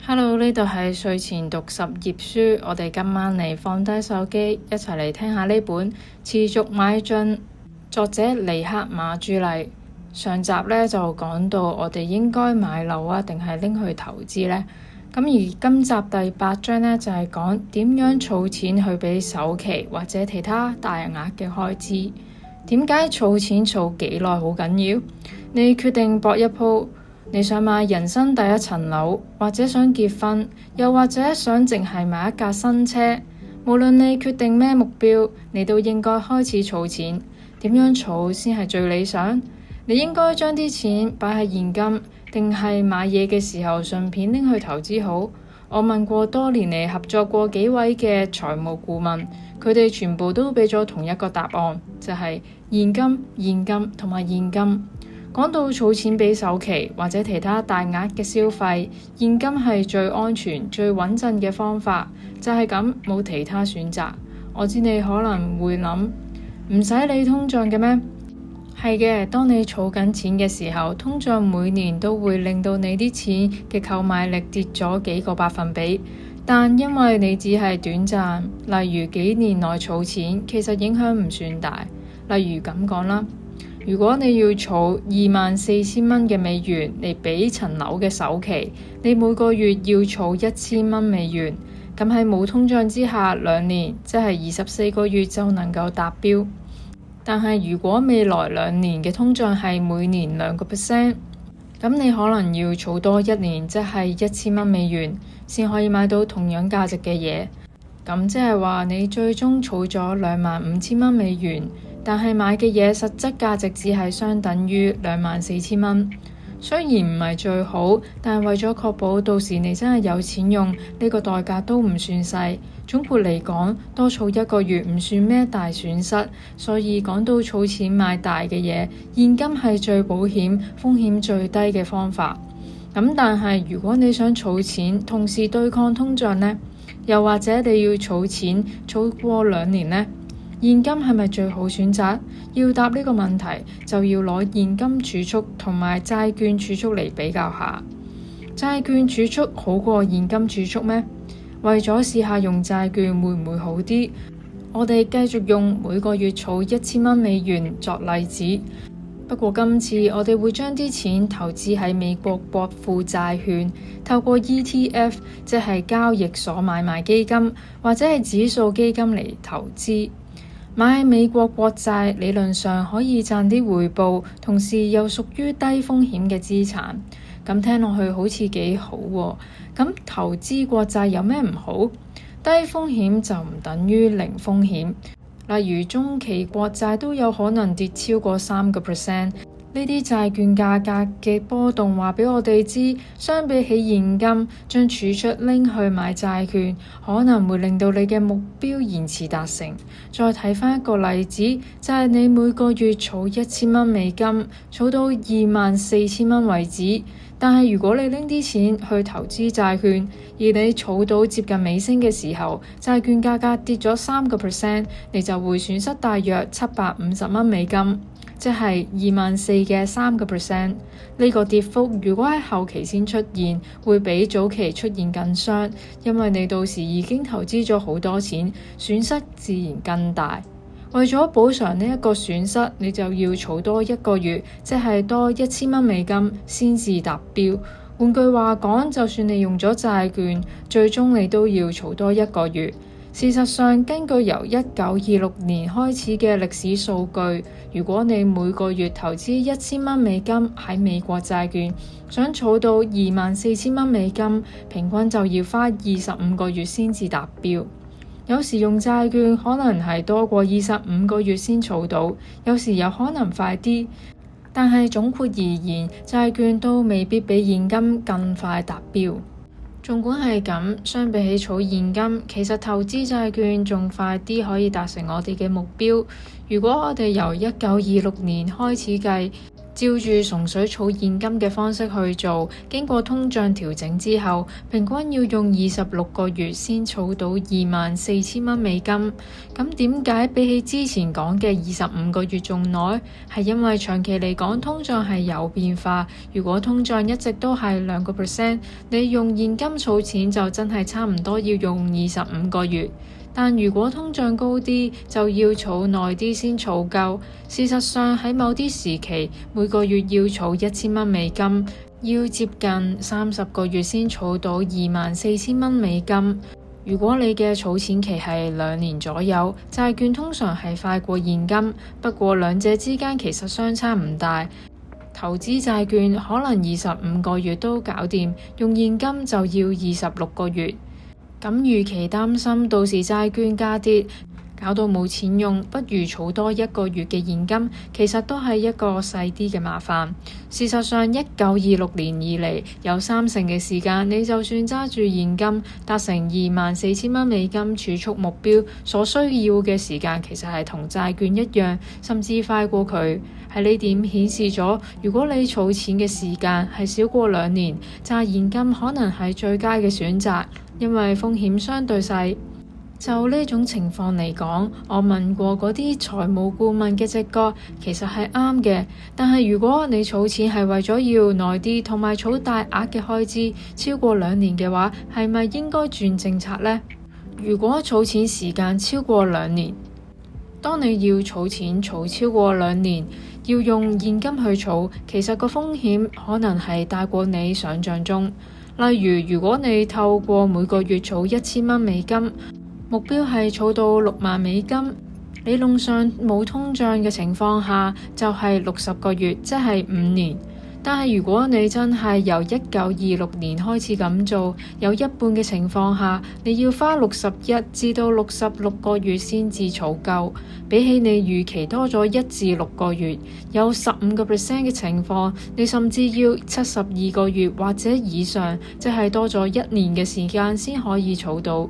Hello，呢度係睡前讀10頁書，我哋今晚嚟放低手機，一齊嚟聽下呢本《持續邁進》，作者尼克馬朱麗。上集呢就講到我哋應該買樓啊，定係拎去投資呢？咁而今集第8章呢，就係講點樣儲錢去俾首期或者其他大額嘅開支。點解儲錢儲幾耐好緊要？你決定搏一鋪。你想買人生第一層樓，或者想結婚，又或者想淨係買一架新車，無論你決定咩目標，你都應該開始儲錢。點樣儲先係最理想？你應該將啲錢擺喺現金，定係買嘢嘅時候順便拎去投資好？我問過多年嚟合作過幾位嘅財務顧問，佢哋全部都俾咗同一個答案，就係現金、現金同埋現金。講到儲錢俾首期或者其他大額嘅消費，現金係最安全、最穩陣嘅方法，就係咁，冇其他選擇。我知你可能會諗，唔使理通脹嘅咩？係嘅，當你儲緊錢嘅時候，通脹每年都會令到你啲錢嘅購買力跌咗幾個百分比，但因為你只係短暫，例如幾年內儲錢，其實影響唔算大。例如咁講啦。如果你要儲24,000蚊嘅美元嚟俾層樓嘅首期，你每個月要儲1000蚊美元，咁喺冇通脹之下，2年即係24個月就能夠達標。但係如果未來2年嘅通脹係每年2%，咁你可能要儲多1年，即係1000蚊美元，先可以買到同樣價值嘅嘢。咁即係話你最終儲咗25,000蚊美元。但係買嘅嘢實質價值只係相等於24,000蚊，雖然唔係最好，但係為咗確保到時你真係有錢用，呢個代價都唔算細。總括嚟講，多儲1個月唔算咩大損失，所以講到儲錢買大嘅嘢，現金係最保險、風險最低嘅方法。咁但係如果你想儲錢，同時對抗通脹呢？又或者你要儲錢儲過2年呢？現金係咪最好選擇？要答呢個問題，就要攞現金儲蓄同埋債券儲蓄嚟比較下。債券儲蓄好過現金儲蓄咩？為咗試下用債券會唔會好啲，我哋繼續用每個月儲1000蚊美元作例子。不過今次我哋會將啲錢投資喺美國國庫債券，透過 ETF 即係交易所買賣基金或者係指數基金嚟投資。買美國國債理論上可以賺啲回報，同時又屬於低風險嘅資產。咁聽落去好似幾好喎。咁投資國債有咩唔好？低風險就唔等於零風險。例如中期國債都有可能跌超過3%。呢啲債券價格嘅波動話俾我哋知，相比起現金將儲蓄拎去買債券，可能會令到你嘅目標延遲達成。再睇翻一個例子，就係你每個月儲1000蚊美金，儲到24,000蚊為止。但係如果你拎啲錢去投資債券，而你儲到接近尾聲嘅時候，債券價格跌咗3%，你就會損失大約750蚊美金。即係24,000嘅3%，呢個跌幅如果喺後期先出現，會比早期出現更傷，因為你到時已經投資咗好多錢，損失自然更大。為咗補償呢一個損失，你就要儲多1個月，即係多1000蚊美金先至達標。換句話講，就算你用咗債券，最終你都要儲多1個月。事實上，根據由1926年開始嘅歷史數據，如果你每個月投資1000蚊美金喺美國債券，想儲到24,000蚊美金，平均就要花25個月先至達標。有時用債券可能係多過25個月先儲到，有時有可能快啲。但係總括而言，債券都未必比現金更快達標。儘管係咁，相比起儲現金，其實投資債券仲快啲可以達成我哋嘅目標。如果我哋由1926年開始計，照住純粹儲現金嘅方式去做，經過通脹調整之後，平均要用26個月先儲到24,000蚊美金。咁點解比起之前講嘅25個月仲耐？係因為長期嚟講，通脹係有變化。如果通脹一直都係2%，你用現金儲錢就真係差唔多要用25個月。但如果通脹高啲，就要儲耐啲先儲夠。事實上喺某啲時期，每個月要儲1000蚊美金，要接近30個月先儲到24,000蚊美金。如果你嘅儲錢期係2年左右，債券通常係快過現金，不過兩者之間其實相差唔大。投資債券可能25個月都搞掂，用現金就要26個月。咁與其擔心到時債券加跌，搞到冇錢用，不如儲多1個月嘅現金，其實都係一個細啲嘅麻煩。事實上，1926年以嚟有30%嘅時間，你就算揸住現金達成24,000蚊美金儲蓄目標，所需要嘅時間其實係同債券一樣，甚至快過佢。喺呢點顯示咗，如果你儲錢嘅時間係少過2年，揸現金可能係最佳嘅選擇，因為風險相對細。就呢種情況嚟講，我問過嗰啲財務顧問嘅直覺其實係啱嘅。但係如果你儲錢係為咗要耐啲，同埋儲大額嘅開支超過2年嘅話，係咪應該轉政策呢？如果儲錢時間超過2年，當你要儲錢儲超過2年，要用現金去儲，其實個風險可能係大過你想象中。例如，如果你透過每個月儲1000蚊美金，目標係儲到6萬美金，理論上冇通脹嘅情況下就係60個月，即係5年。但係如果你真係由1926年開始咁做，有一半嘅情況下，你要花61至到66個月先至儲夠，比起你預期多咗1至6個月，有15% 嘅情況，你甚至要72個月或者以上，即係多咗1年嘅時間先可以儲到。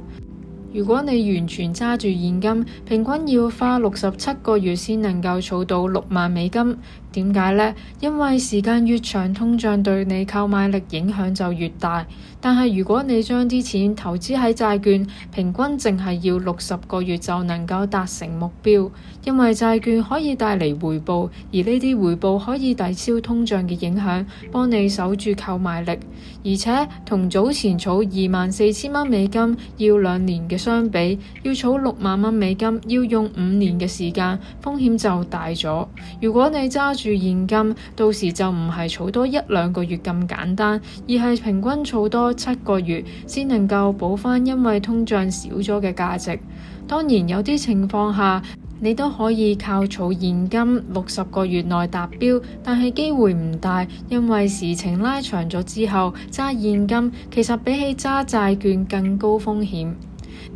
如果你完全揸住現金，平均要花67個月先能夠儲到6萬美金。點解呢？因為時間越長，通脹對你購買力影響就越大。但係如果你將啲錢投資喺債券，平均淨係要60個月就能夠達成目標，因為債券可以帶嚟回報，而呢啲回報可以抵消通脹嘅影響，幫你守住購買力。而且同早前儲24,000蚊美金要2年嘅相比，要儲6萬蚊美金要用5年嘅時間，風險就大咗。如果你揸住現金，到時就唔係儲多1-2個月咁簡單，而係平均儲多7個月先能夠補返因為通脹少咗嘅價值。當然有啲情況下，你都可以靠儲現金60個月內達標，但係機會唔大，因為時程拉長咗之後，揸現金其實比起揸債券更高風險。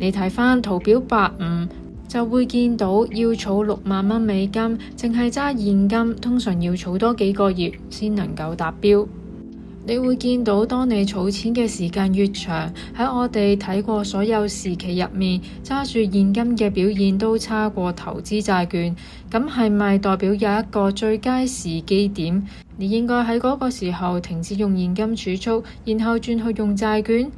你睇返圖表85就會見到，要儲6萬蚊美金，淨係揸現金，通常要儲多幾個月先能夠達標。你會見到，當你儲錢嘅時間越長，喺我哋睇過所有時期入面，揸住現金嘅表現都差過投資債券。咁係咪代表有一個最佳時機點？你應該喺嗰個時候停止用現金儲蓄，然後轉去用債券？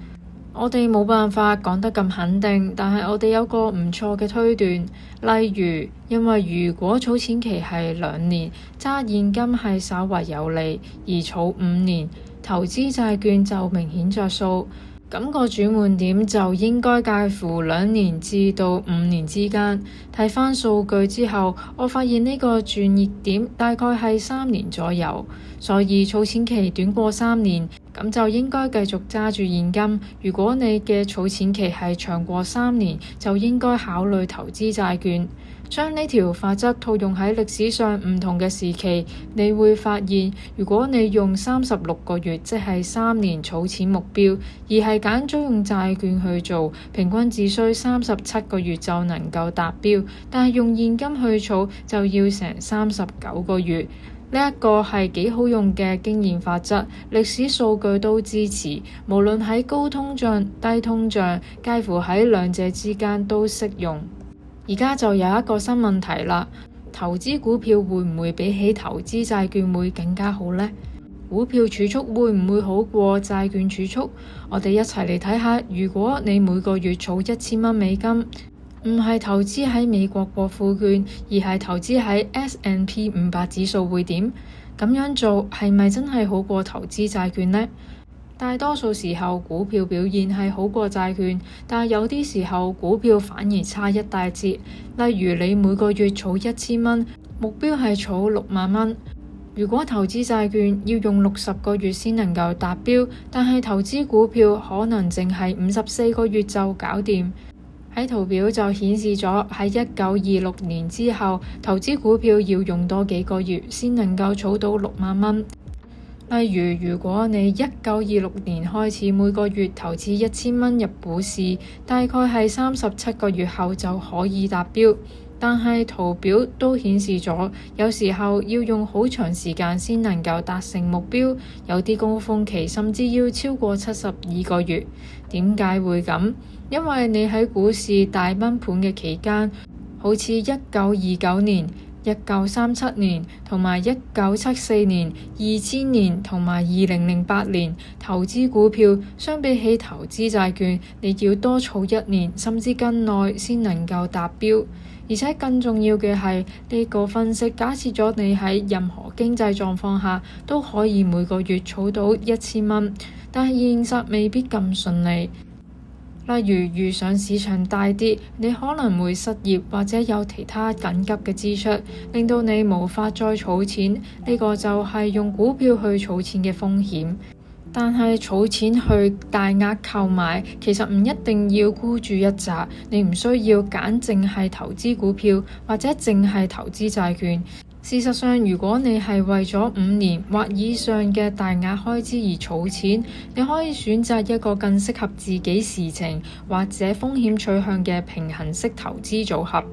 我哋冇辦法講得咁肯定，但係我哋有個唔錯嘅推斷。例如，因為如果儲錢期係2年，揸現金係稍為有利，而儲5年，投資債券就明顯着數。咁個轉換點就應該介乎2年至到5年之間。睇返數據之後，我發現呢個轉捩點大概係3年左右，所以儲錢期短過3年，咁就應該繼續揸住現金。如果你嘅儲錢期係長過3年，就應該考慮投資債券。將呢條法則套用喺歷史上唔同嘅時期，你會發現，如果你用36個月，即係3年儲錢目標，而係揀咗用債券去做，平均只需37個月就能夠達標，但係用現金去儲就要成39個月。呢一個係幾好用嘅經驗法則，歷史數據都支持，無論喺高通脹、低通脹，介乎喺兩者之間都適用。而家就有一個新問題啦，投資股票會唔會比起投資債券會更加好呢？股票儲蓄會唔會好過債券儲蓄？我哋一齊嚟睇下，如果你每個月儲$1000，唔係投資喺美國國庫券，而係投資喺 S&P 500指數會點？咁樣做係咪真係好過投資債券呢？大多數時候股票表現係好過債券，但有啲時候股票反而差一大截。例如你每個月儲$1000，目標係儲60000。如果投資債券要用60個月先能夠達標，但係投資股票可能淨係54個月就搞掂。喺圖表就顯示咗喺1926年之後，投資股票要用多幾個月先能夠儲到60000。例如，如果你1926年開始每個月投資$1000入股市，大概係37個月後就可以達標。但係圖表都顯示咗，有時候要用好長時間先能夠達成目標，有啲高峰期甚至要超過72個月。點解會咁？因為你喺股市大崩盤嘅期間，好似1929年、1937年同埋1974年、2000年同埋2008年，投資股票相比起投資債券，你要多儲1年甚至更耐先能夠達標。而且更重要嘅係，呢個分析假設咗你喺任何經濟狀況下都可以每個月儲到$1000，但係現實未必咁順利。例如遇上市場大跌，你可能會失業或者有其他緊急嘅支出，令到你無法再儲錢。呢個就係用股票去儲錢嘅風險。但係儲錢去大額購買，其實唔一定要孤注一擲，你唔需要揀淨係投資股票或者淨係投資債券。事實上，如果你係為咗5年或以上嘅大額開支而儲錢，你可以選擇一個更適合自己事情或者風險取向嘅平衡式投資組合。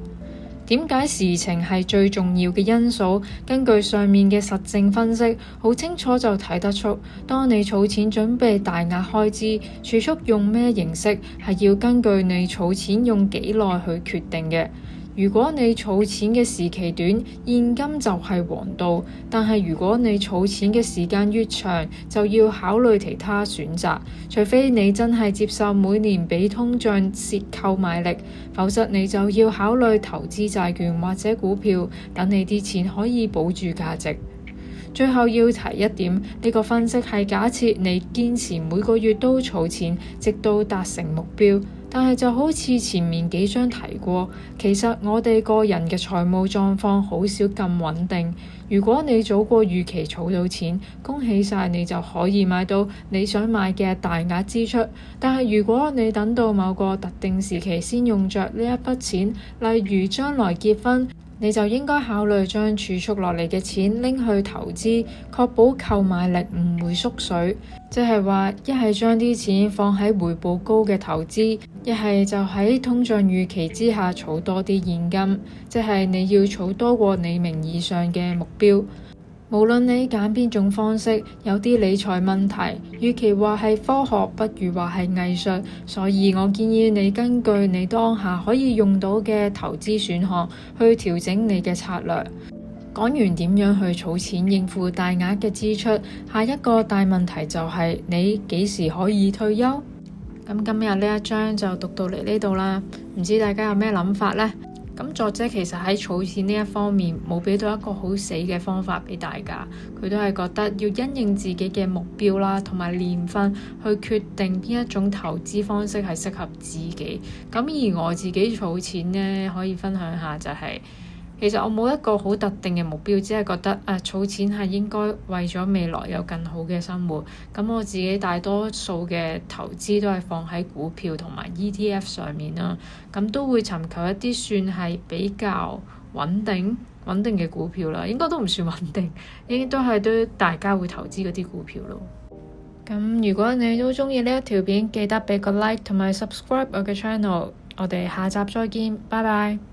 點解事情係最重要嘅因素？根據上面嘅實證分析，好清楚就睇得出，當你儲錢準備大額開支，儲蓄用咩形式係要根據你儲錢用幾耐去決定嘅。如果你儲錢嘅時期短，現金就係王道；但係如果你儲錢嘅時間越長，就要考慮其他選擇。除非你真係接受每年俾通脹蝕購買力，否則你就要考慮投資債券或者股票，等你啲錢可以保住價值。最後要提一點，呢個分析係假設你堅持每個月都儲錢，直到達成目標。但係就好似前面幾章提過，其實我哋個人嘅財務狀況好少咁穩定。如果你早過預期儲到錢，恭喜晒，你就可以買到你想買嘅大額支出。但係如果你等到某個特定時期先用着呢一筆錢，例如將來結婚，你就應該考慮將儲蓄落嚟嘅錢拎去投資，確保購買力唔會縮水。即係話，一係將啲錢放喺回報高嘅投資，一係就喺通脹預期之下儲多啲現金。即係你要儲多過你名義上嘅目標。無論你揀邊種方式，有啲理財問題，與其話係科學，不如話係藝術。所以我建議你根據你當下可以用到嘅投資選項去調整你嘅策略。講完點樣去儲錢應付大額嘅支出，下一個大問題就係你幾時可以退休？咁今日呢一章就讀到嚟呢度啦，唔知大家有咩諗法呢？咁作者其實喺儲錢呢一方面冇俾到一個好死嘅方法俾大家，佢都係覺得要因應自己嘅目標啦，同埋年份去決定邊一種投資方式係適合自己。咁而我自己儲錢呢，可以分享下就係，其實我冇一個好特定嘅目標，只係覺得儲錢係應該為咗未來有更好嘅生活。咁我自己大多數嘅投資都係放喺股票同埋 ETF 上面啦。咁都會尋求一啲算係比較穩定嘅股票啦，應該都唔算穩定，應該都係大家會投資嗰啲股票咯。咁如果你都鍾意呢一條片，記得俾個 like 同埋 subscribe 我嘅 channel。我哋下集再見，拜拜。